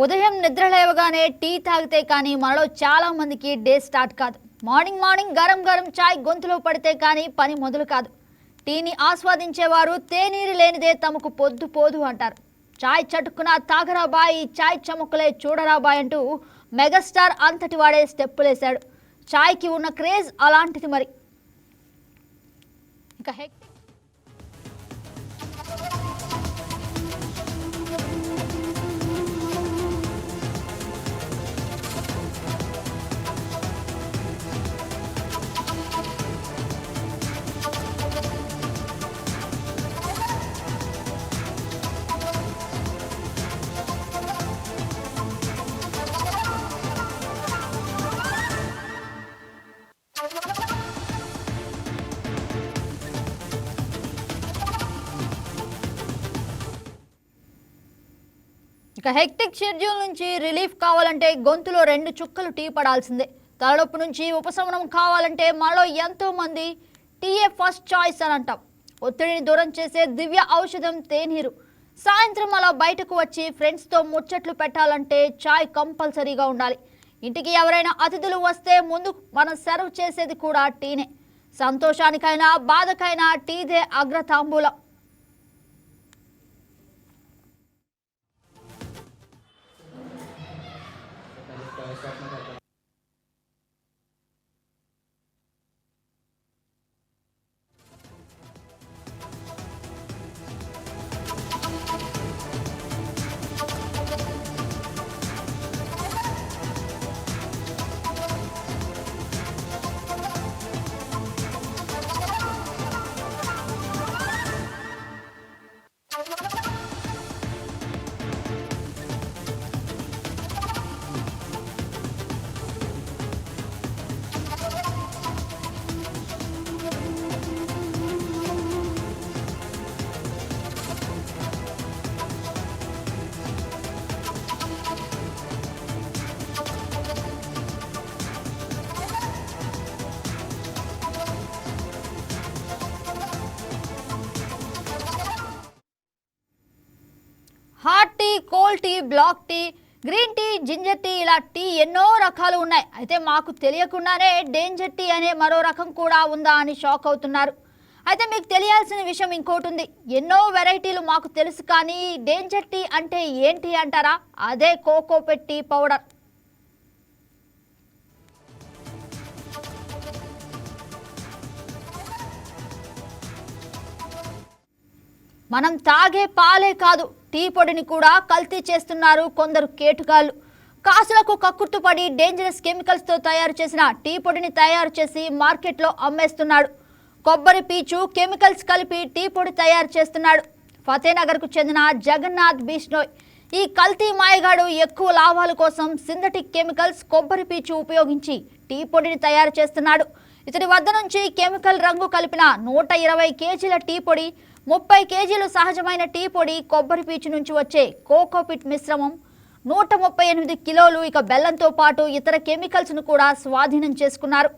ఉదయం నిద్ర లేవగానే టీ తాగితే కానీ మనలో చాలా మందికి డే స్టార్ట్ కాదు. మార్నింగ్ గరం గరం చాయ్ గొంతులో పడితే కానీ పని మొదలు కాదు. టీని ఆస్వాదించేవారు తేనీరు లేనిదే తమకు పొద్దు పోదు అంటారు. చాయ్ చటుక్కున తాగరాబాయ్, చాయ్ చముక్కులే చూడరాబాయ్ అంటూ మెగాస్టార్ అంతటి వాడే స్టెప్పులేశాడు. చాయ్కి ఉన్న క్రేజ్ అలాంటిది మరి. ఇక హెక్టిక్ షెడ్యూల్ నుంచి రిలీఫ్ కావాలంటే గొంతులో 2 చుక్కలు టీ పడాల్సిందే. తలనొప్పి నుంచి ఉపశమనం కావాలంటే మనలో ఎంతో మంది టీయే ఫస్ట్ చాయిస్ అని అంటాం. ఒత్తిడిని దూరం చేసే దివ్య ఔషధం తేనీరు. సాయంత్రం అలా బయటకు వచ్చి ఫ్రెండ్స్తో ముచ్చట్లు పెట్టాలంటే చాయ్ కంపల్సరీగా ఉండాలి. ఇంటికి ఎవరైనా అతిథులు వస్తే ముందు మనం సర్వ్ చేసేది కూడా టీనే. సంతోషానికైనా బాధకైనా టీదే అగ్రతాంబూలం. Hot tea, cold tea, black tea, green tea, ginger tea, ఇలా టీ ఎన్నో రకాలు ఉన్నాయి. అయితే మాకు తెలియకుండానే డేంజర్ టీ అనే మరో రకం కూడా ఉందా అని షాక్ అవుతున్నారు. అయితే మీకు తెలియాల్సిన విషయం ఇంకోటి ఉంది. ఎన్నో వెరైటీలు మాకు తెలుసు, కానీ డేంజర్ టీ అంటే ఏంటి అంటారా? అదే కోకోపెట్ టీ పౌడర్. మనం తాగే పాలే కాదు, టీ పొడిని కూడా కల్తీ చేస్తున్నారు కొందరు కేటుగాళ్ళు. కాసులకు కక్కుర్తుపడి డేంజరస్ కెమికల్స్తో తయారు చేసిన టీ పొడిని తయారు చేసి మార్కెట్లో అమ్మేస్తున్నాడు. కొబ్బరి పీచు కెమికల్స్ కలిపి టీ పొడి తయారు చేస్తున్నాడు. ఫతేనగర్కు చెందిన జగన్నాథ్ బిష్నోయ్ ఈ కల్తీ మాయగాడు ఎక్కువ లాభాల కోసం సింథటిక్ కెమికల్స్, కొబ్బరి పీచు ఉపయోగించి టీ పొడిని తయారు చేస్తున్నాడు. ఇతని వద్ద నుంచి కెమికల్ రంగు కలిపిన 120 కేజీల టీ పొడి, 30 కేజీలు సహజమైన టీ పొడి, కొబ్బరి పీచు నుంచి వచ్చే కోకోపిట్ మిశ్రమం, 138 కిలోలు ఇక బెల్లంతో పాటు ఇతర కెమికల్స్ను కూడా స్వాధీనం చేసుకున్నారు.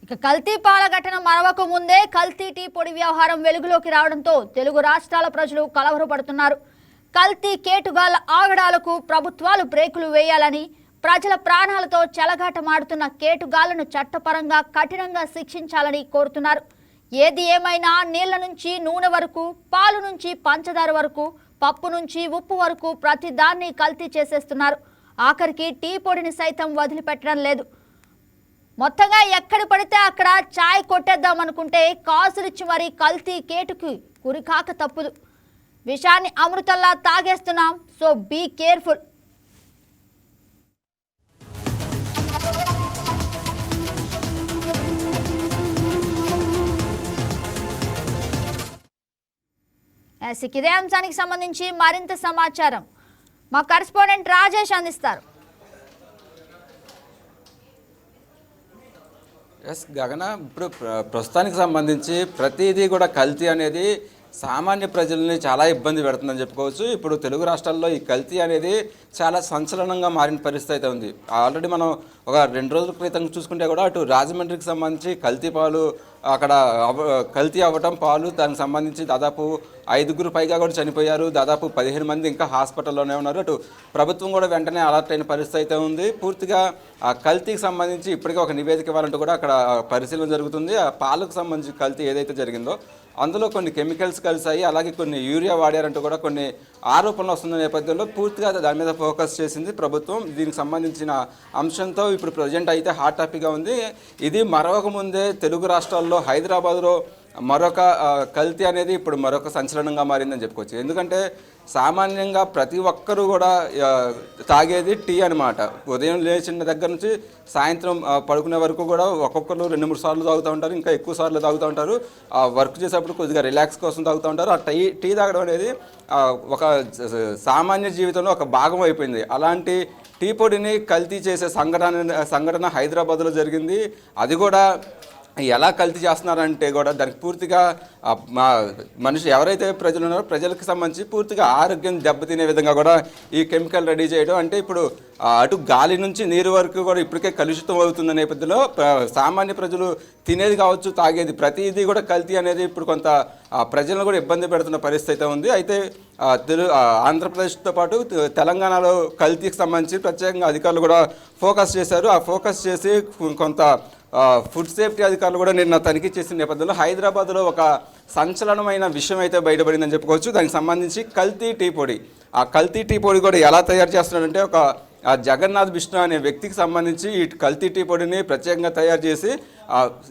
ఇక కల్తీ పాల ఘటన మరవక ముందే కల్తీ టీ పొడి వ్యవహారం వెలుగులోకి రావడంతో తెలుగు రాష్ట్రాల ప్రజలు కలవరపడుతున్నారు. కల్తీ కేటుగాళ్ల ఆగడాలకు ప్రభుత్వాలు బ్రేకులు వేయాలని, ప్రజల ప్రాణాలతో చెలగాటమాడుతున్న కేటుగాళ్లను చట్టపరంగా కఠినంగా శిక్షించాలని కోరుతున్నారు. ఏది ఏమైనా నీళ్ల నుంచి నూనె వరకు, పాలు నుంచి పంచదార వరకు, పప్పు నుంచి ఉప్పు వరకు ప్రతి దాన్ని కల్తీ చేసేస్తున్నారు. ఆఖరికి టీ పొడిని సైతం వదిలిపెట్టడం లేదు. మొత్తంగా ఎక్కడ పడితే అక్కడ చాయ్ కొట్టేద్దాం అనుకుంటే కాసులిచ్చి మరీ కల్తీ కేటుకి గురికాక తప్పుదు. విషాన్ని అమృతంలా తాగేస్తున్నాం. So be careful. ఇదే అంశానికి సంబంధించి మరింత సమాచారం మా కరెస్పాండెంట్ రాజేష్ అందిస్తారు. గగన, ఇప్పుడు ప్రస్తుతానికి సంబంధించి ప్రతిదీ కూడా కల్తీ అనేది సామాన్య ప్రజల్ని చాలా ఇబ్బంది పెడుతుందని చెప్పుకోవచ్చు. ఇప్పుడు తెలుగు రాష్ట్రాల్లో ఈ కల్తీ అనేది చాలా సంచలనంగా మారిన పరిస్థితి అయితే ఉంది. ఆల్రెడీ మనం ఒక 2 రోజుల క్రితం చూసుకుంటే కూడా అటు రాజమండ్రికి సంబంధించి కల్తీ పాలు అక్కడ కల్తీ అవ్వటం పాలు, దానికి సంబంధించి దాదాపు 5గురు పైగా కూడా చనిపోయారు. దాదాపు 15 మంది ఇంకా హాస్పిటల్లోనే ఉన్నారు. అటు ప్రభుత్వం కూడా వెంటనే అలర్ట్ అయిన పరిస్థితి అయితే ఉంది. పూర్తిగా ఆ కల్తీకి సంబంధించి ఇప్పటికే ఒక నివేదిక ఇవ్వాలంటూ కూడా అక్కడ పరిశీలన జరుగుతుంది. ఆ పాలకు సంబంధించి కల్తీ ఏదైతే జరిగిందో అందులో కొన్ని కెమికల్స్ కలిసాయి, అలాగే కొన్ని యూరియా వాడారంటూ కూడా కొన్ని ఆరోపణలు వస్తున్న నేపథ్యంలో పూర్తిగా దాని మీద ఫోకస్ చేసింది ప్రభుత్వం. దీనికి సంబంధించిన అంశంతో ఇప్పుడు ప్రజెంట్ అయితే హాట్ టాపిక్గా ఉంది. ఇది మరొక ముందే తెలుగు రాష్ట్రాల్లో హైదరాబాద్లో మరొక కల్తీ అనేది ఇప్పుడు మరొక సంచలనంగా మారిందని చెప్పుకోవచ్చు. ఎందుకంటే సామాన్యంగా ప్రతి ఒక్కరూ కూడా తాగేది టీ అనమాట. ఉదయం లేచిన దగ్గర నుంచి సాయంత్రం పడుకునే వరకు కూడా ఒక్కొక్కరు 2-3 సార్లు తాగుతూ ఉంటారు, ఇంకా ఎక్కువ సార్లు తాగుతూ ఉంటారు. వర్క్ చేసేటప్పుడు కొద్దిగా రిలాక్స్ కోసం తాగుతూ ఉంటారు. ఆ టీ తాగడం అనేది ఒక సామాన్య జీవితంలో ఒక భాగం అయిపోయింది. అలాంటి టీ పొడిని కల్తీ చేసే సంఘటన హైదరాబాద్లో జరిగింది. అది కూడా ఎలా కల్తీ చేస్తున్నారంటే కూడా దానికి పూర్తిగా మనిషి ఎవరైతే ప్రజలు ఉన్నారో ప్రజలకు సంబంధించి పూర్తిగా ఆరోగ్యం దెబ్బతినే విధంగా కూడా ఈ కెమికల్ రెడీ చేయడం. అంటే ఇప్పుడు అటు గాలి నుంచి నీరు వరకు కూడా ఇప్పటికే కలుషితం అవుతున్న నేపథ్యంలో సామాన్య ప్రజలు తినేది కావచ్చు, తాగేది ప్రతిదీ కూడా కల్తీ అనేది ఇప్పుడు కొంత ప్రజలను కూడా ఇబ్బంది పెడుతున్న పరిస్థితి అయితే ఉంది. అయితే ఆంధ్రప్రదేశ్తో పాటు తెలంగాణలో కల్తీకి సంబంధించి ప్రత్యేకంగా అధికారులు కూడా ఫోకస్ చేశారు. ఆ ఫోకస్ చేసి కొంత ఫుడ్ సేఫ్టీ అధికారులు కూడా నిన్న తనిఖీ చేసిన నేపథ్యంలో హైదరాబాద్లో ఒక సంచలనమైన విషయం అయితే బయటపడిందని చెప్పుకోవచ్చు. దానికి సంబంధించి కల్తీ టీ పొడి, ఆ కల్తీ టీ పొడి కూడా ఎలా తయారు చేస్తున్నారంటే ఒక జగన్నాథ్ విష్ణు అనే వ్యక్తికి సంబంధించి ఈ కల్తీ టీ పొడిని ప్రత్యేకంగా తయారు చేసి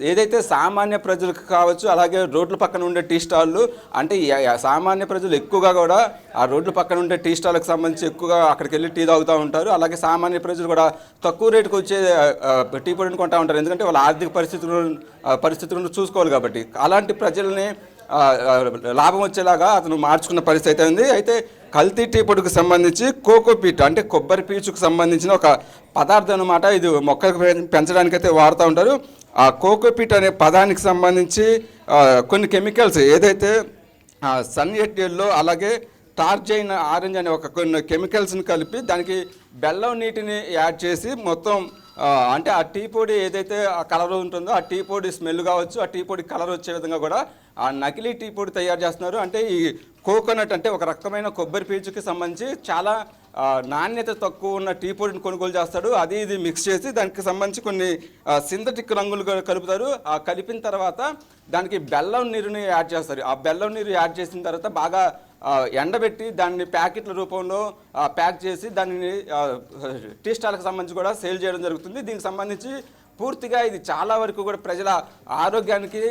ఏదైతే సామాన్య ప్రజలకు కావచ్చు, అలాగే రోడ్ల పక్కన ఉండే టీ స్టాళ్ళు, అంటే సామాన్య ప్రజలు ఎక్కువగా కూడా ఆ రోడ్ల పక్కన ఉండే టీ స్టాళ్ళకి సంబంధించి ఎక్కువగా అక్కడికి వెళ్ళి టీ తాగుతూ ఉంటారు. అలాగే సామాన్య ప్రజలు కూడా తక్కువ రేటుకు వచ్చే టీ పొడిని కొంటూ ఉంటారు. ఎందుకంటే వాళ్ళ ఆర్థిక పరిస్థితులను చూసుకోవాలి కాబట్టి. అలాంటి ప్రజల్ని లాభం వచ్చేలాగా అతను మార్చుకున్న పరిస్థితి అయితే ఉంది. అయితే కల్తీ టీ పొడికి సంబంధించి కోకోపీట్ అంటే కొబ్బరి పీచుకు సంబంధించిన ఒక పదార్థం అన్నమాట. ఇది మొక్కలకు పెంచడానికైతే వాడుతూ ఉంటారు. ఆ కోకోపీట్ అనే పదానికి సంబంధించి కొన్ని కెమికల్స్ ఏదైతే సన్ ఎల్లో అలాగే టార్జైన్ ఆరెంజ్ అనే కొన్ని కెమికల్స్ని కలిపి దానికి బెల్లం నీటిని యాడ్ చేసి మొత్తం అంటే ఆ టీ పొడి ఏదైతే ఆ కలర్ ఉంటుందో ఆ టీ పొడి స్మెల్ కావచ్చు, ఆ టీ పొడి కలర్ వచ్చే విధంగా కూడా ఆ నకిలీ టీ పొడి తయారు చేస్తున్నారు. అంటే ఈ కోకోనట్ అంటే ఒక రకమైన కొబ్బరి పీచుకి సంబంధించి చాలా నాణ్యత తక్కువ ఉన్న టీ పొడిని కొనుగోలు చేస్తాడు. అది ఇది మిక్స్ చేసి దానికి సంబంధించి కొన్ని సింథటిక్ రంగులు కలుపుతారు. ఆ కలిపిన తర్వాత దానికి బెల్లం నీరుని యాడ్ చేస్తారు. ఆ బెల్లం నీరు యాడ్ చేసిన తర్వాత బాగా ఎండబెట్టి దాన్ని ప్యాకెట్ల రూపంలో ప్యాక్ చేసి దానిని టీ స్టాల్కి సంబంధించి కూడా సేల్ చేయడం జరుగుతుంది. దీనికి సంబంధించి పూర్తిగా ఇది చాలా వరకు కూడా ప్రజల ఆరోగ్యానికి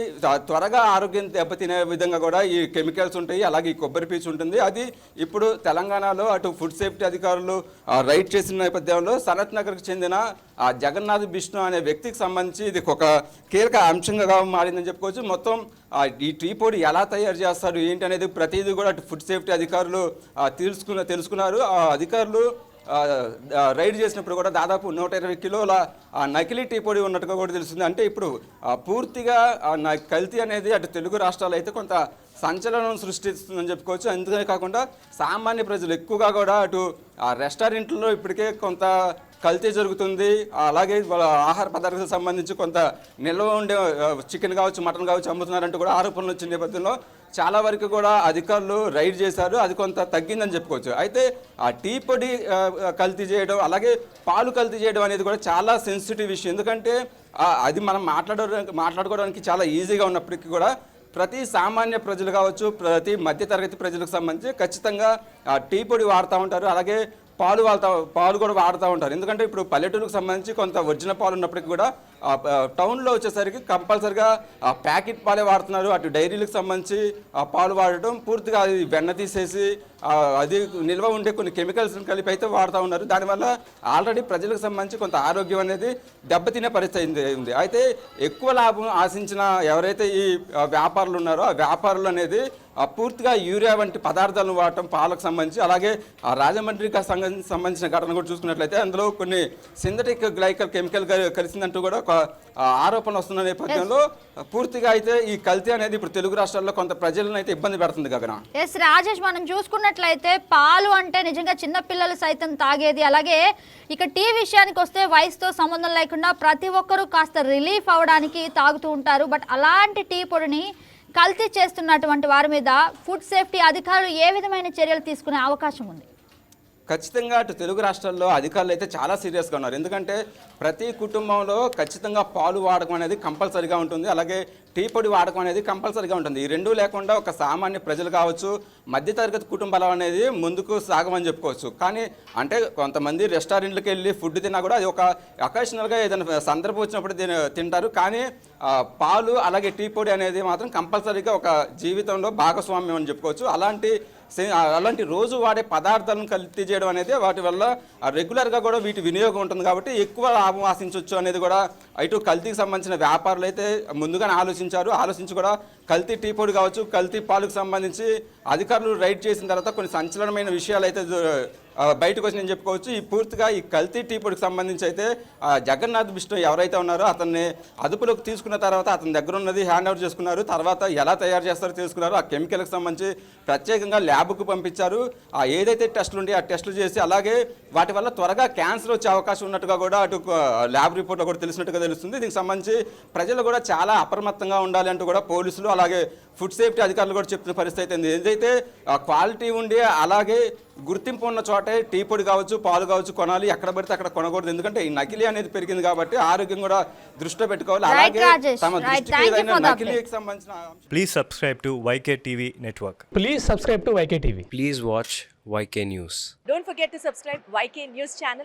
త్వరగా ఆరోగ్యం దెబ్బతినే విధంగా కూడా ఈ కెమికల్స్ ఉంటాయి, అలాగే ఈ కొబ్బరి పీచు ఉంటుంది. అది ఇప్పుడు తెలంగాణలో అటు ఫుడ్ సేఫ్టీ అధికారులు రైడ్ చేసిన నేపథ్యంలో సనత్ నగర్కి చెందిన జగన్నాథ్ విష్ణు అనే వ్యక్తికి సంబంధించి ఇది ఒక కీలక అంశంగా మారిందని చెప్పుకోవచ్చు. మొత్తం ఈ టీ పొడి ఎలా తయారు చేస్తారు ఏంటి అనేది ప్రతిదీ కూడా అటు ఫుడ్ సేఫ్టీ అధికారులు తెలుసుకున్నారు. ఆ అధికారులు రైడ్ చేసినప్పుడు కూడా దాదాపు 120 కిలోల నకిలీ టీ పొడి ఉన్నట్టుగా కూడా తెలుస్తుంది. అంటే ఇప్పుడు పూర్తిగా కల్తీ అనేది అటు తెలుగు రాష్ట్రాలు అయితే కొంత సంచలనం సృష్టిస్తుందని చెప్పుకోవచ్చు. అందుకే కాకుండా సామాన్య ప్రజలు ఎక్కువగా కూడా అటు రెస్టారెంట్లో ఇప్పటికే కొంత కల్తీ జరుగుతుంది. అలాగే వాళ్ళ ఆహార పదార్థాలకు సంబంధించి కొంత నిల్వ ఉండే చికెన్ కావచ్చు, మటన్ కావచ్చు అమ్ముతున్నారంటూ కూడా ఆరోపణలు వచ్చిన నేపథ్యంలో చాలా వరకు కూడా అధికారులు రైడ్ చేశారు. అది కొంత తగ్గిందని చెప్పుకోవచ్చు. అయితే ఆ టీ పొడి కల్తీ చేయడం, అలాగే పాలు కల్తీ చేయడం అనేది కూడా చాలా సెన్సిటివ్ విషయం. ఎందుకంటే అది మనం మాట్లాడుకోవడానికి చాలా ఈజీగా ఉన్నప్పటికీ కూడా ప్రతి సామాన్య ప్రజలు కావచ్చు, ప్రతి మధ్యతరగతి ప్రజలకు సంబంధించి ఖచ్చితంగా టీ పొడి వాడుతూ ఉంటారు. అలాగే పాలు కూడా వాడుతూ ఉంటారు. ఎందుకంటే ఇప్పుడు పల్లెటూరుకు సంబంధించి కొంత ఒరిజినల్ పాలు ఉన్నప్పటికీ కూడా టౌన్లో వచ్చేసరికి కంపల్సరిగా ప్యాకెట్ పాలే వాడుతున్నారు. అటు డైరీలకు సంబంధించి పాలు వాడటం పూర్తిగా అది వెన్న తీసేసి అది నిల్వ ఉండే కొన్ని కెమికల్స్ కలిపి అయితే వాడుతూ ఉన్నారు. దానివల్ల ఆల్రెడీ ప్రజలకు సంబంధించి కొంత ఆరోగ్యం అనేది దెబ్బతినే పరిస్థితి ఉంది. అయితే ఎక్కువ లాభం ఆశించిన ఎవరైతే ఈ వ్యాపారులు ఉన్నారో ఆ వ్యాపారులు అనేది పూర్తిగా యూరియా వంటి పదార్థాలను వాడటం పాలకు సంబంధించి, అలాగే రాజమండ్రికి సంబంధించిన ఘటన కూడా చూసుకున్నట్లయితే అందులో కొన్ని సింథటిక్ గ్లైకల్ కెమికల్ కలిసిందంటూ కూడా ఒక ఆరోపణ వస్తున్న నేపథ్యంలో పూర్తిగా అయితే ఈ కల్తీ అనేది ఇప్పుడు తెలుగు రాష్ట్రాల్లో కొంత ప్రజలను అయితే ఇబ్బంది పెడుతుంది గగన. ఎస్ రాజేష్, మనం చూసుకున్నట్లయితే పాలు అంటే నిజంగా చిన్నపిల్లలు సైతం తాగేది. అలాగే ఇక టీ విషయానికి వస్తే వయసుతో సంబంధం లేకుండా ప్రతి ఒక్కరూ కాస్త రిలీఫ్ అవడానికి తాగుతూ ఉంటారు. బట్ అలాంటి టీ పొడిని కల్తీ చేస్తున్నటువంటి వారి మీద ఫుడ్ సేఫ్టీ అధికారులు ఏ విధమైన చర్యలు తీసుకునే అవకాశం ఉంది? ఖచ్చితంగా అటు తెలుగు రాష్ట్రాల్లో అధికారులు అయితే చాలా సీరియస్గా ఉన్నారు. ఎందుకంటే ప్రతి కుటుంబంలో ఖచ్చితంగా పాలు వాడకం అనేది కంపల్సరీగా ఉంటుంది, అలాగే టీ పొడి వాడకం అనేది కంపల్సరీగా ఉంటుంది. ఈ రెండూ లేకుండా ఒక సామాన్య ప్రజలు కావచ్చు, మధ్యతరగతి కుటుంబాలు అనేది ముందుకు సాగమని చెప్పుకోవచ్చు. కానీ అంటే కొంతమంది రెస్టారెంట్లకు వెళ్ళి ఫుడ్ తిన్నా కూడా అది ఒక అకేషనల్గా ఏదైనా సందర్భం వచ్చినప్పుడు తింటారు. కానీ పాలు అలాగే టీ పొడి అనేది మాత్రం కంపల్సరీగా ఒక జీవితంలో భాగస్వామ్యం అని చెప్పుకోవచ్చు. అలాంటి రోజు వాడే పదార్థాలను కల్తీ చేయడం అనేది వాటి వల్ల రెగ్యులర్గా కూడా వీటి వినియోగం ఉంటుంది కాబట్టి ఎక్కువ లాభం ఆశించవచ్చు అనేది కూడా ఇటు కల్తీకి సంబంధించిన వ్యాపారులు అయితే ముందుగానే ఆలోచించి కూడా కల్తీ టీ పొడి కావచ్చు, కల్తీ పాలకు సంబంధించి అధికారులు రైడ్ చేసిన తర్వాత కొన్ని సంచలనమైన విషయాలు అయితే బయటకు వచ్చి నేను చెప్పుకోవచ్చు. ఈ పూర్తిగా ఈ కల్తీ టీ పొడికి సంబంధించి అయితే జగన్నాథ్ బిష్ణు ఎవరైతే ఉన్నారో అతన్ని అదుపులోకి తీసుకున్న తర్వాత అతని దగ్గర ఉన్నది హ్యాండ్ ఓవర్ చేసుకున్నారు. తర్వాత ఎలా తయారు చేస్తారో తెలుసుకున్నారు. ఆ కెమికల్కి సంబంధించి ప్రత్యేకంగా ల్యాబ్కు పంపించారు. ఏదైతే టెస్టులు ఉంటాయో ఆ టెస్టులు చేసి అలాగే వాటి వల్ల త్వరగా క్యాన్సర్ వచ్చే అవకాశం ఉన్నట్టుగా కూడా అటు ల్యాబ్ రిపోర్ట్లో కూడా తెలిసినట్టుగా తెలుస్తుంది. దీనికి సంబంధించి ప్రజలు కూడా చాలా అప్రమత్తంగా ఉండాలి అంటూ కూడా పోలీసులు అలాగే ఫుడ్ సేఫ్టీ అధికారులు కూడా చెప్తున్న పరిస్థితి ఉంది. ఏదైతే క్వాలిటీ ఉండి అలాగే గుర్తింపు ఉన్న చోటే టీ పొడి కావచ్చు, పాలు కావచ్చు కొనాలి, ఎక్కడ పడితే అక్కడ కొనకూడదు. ఎందుకంటే ఈ నకిలీ అనేది పెరిగింది కాబట్టి ఆరోగ్యం కూడా దృష్టిలో పెట్టుకోవాలి. అలాగే తమ దృష్టికి ఏదైనా నకిలీకి సంబంధించిన. Please subscribe to YK TV Network. Please subscribe to YK TV. Please watch YK News. Don't forget to subscribe YK News channel